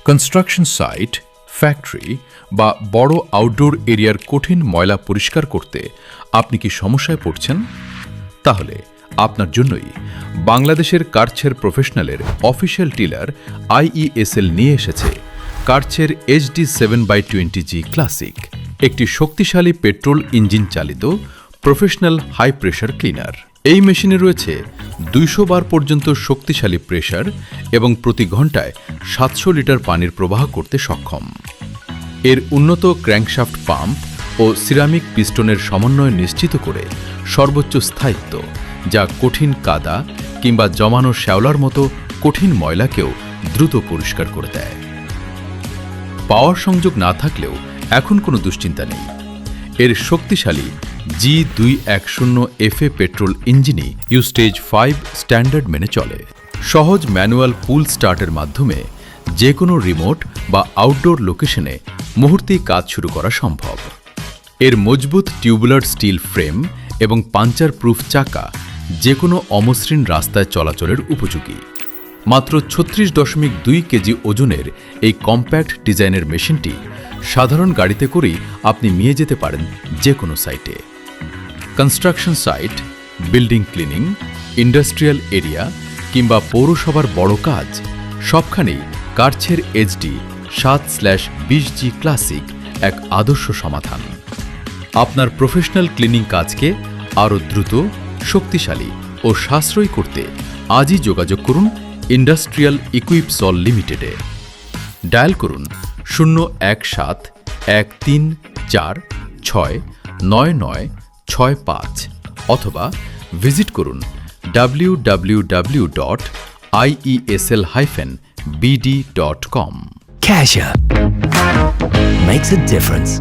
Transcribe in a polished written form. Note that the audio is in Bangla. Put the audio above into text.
কনস্ট্রাকশন সাইট, ফ্যাক্টরি বা বড় আউটডোর এরিয়ার কঠিন ময়লা পরিষ্কার করতে আপনি কি সমস্যায় পড়ছেন? তাহলে আপনার জন্যই বাংলাদেশের কার্চের প্রফেশনালের অফিসিয়াল টিলার IESL নিয়ে এসেছে কার্চের HD 7x20G ক্লাসিক, একটি শক্তিশালী পেট্রোল ইঞ্জিন চালিত প্রফেশনাল হাই প্রেশার ক্লিনার। এই মেশিনে রয়েছে 200 বার পর্যন্ত শক্তিশালী প্রেশার এবং প্রতি ঘন্টায় 700 লিটার পানির প্রবাহ করতে সক্ষম। এর উন্নত ক্র্যাঙ্কশাফট পাম্প ও সিরামিক পিস্টনের সমন্বয় নিশ্চিত করে সর্বোচ্চ স্থায়িত্ব, যা কঠিন কাদা কিংবা জমানো শ্যাওলার মতো কঠিন ময়লাকেও দ্রুত পরিষ্কার করে দেয়। পাওয়ার সংযোগ না থাকলেও এখন কোনো দুশ্চিন্তা নেই। এর শক্তিশালী G210FA পেট্রোল ইঞ্জিনই ইউস্টেজ 5 স্ট্যান্ডার্ড মেনে চলে। সহজ ম্যানুয়াল পুল স্টার্টের মাধ্যমে যে কোনো রিমোট বা আউটডোর লোকেশনে মুহূর্তেই কাজ শুরু করা সম্ভব। এর মজবুত টিউবুলার স্টিল ফ্রেম এবং পাঞ্চার প্রুফ চাকা যে কোনো অমসৃণ রাস্তায় চলাচলের উপযোগী। মাত্র 36.2 কেজি ওজনের এই কম্প্যাক্ট ডিজাইনের মেশিনটি সাধারণ গাড়িতে করেই আপনি নিয়ে যেতে পারেন যে কোনো সাইটে। Construction site, building cleaning, industrial area কিংবা পৌরসভার বড় কাজ সবখানেই কার্চের HD 7/20G ক্লাসিক এক আদর্শ সমাধান। আপনার প্রফেশনাল ক্লিনিং কাজকে আরও দ্রুত, শক্তিশালী ও সাশ্রয়ী করতে আজই যোগাযোগ করুন ইন্ডাস্ট্রিয়াল ইকুইপসল লিমিটেডে। ডায়াল করুন 01713469965 অথবা ভিজিট করুন www.iesl-bd.com। Cashier makes a difference.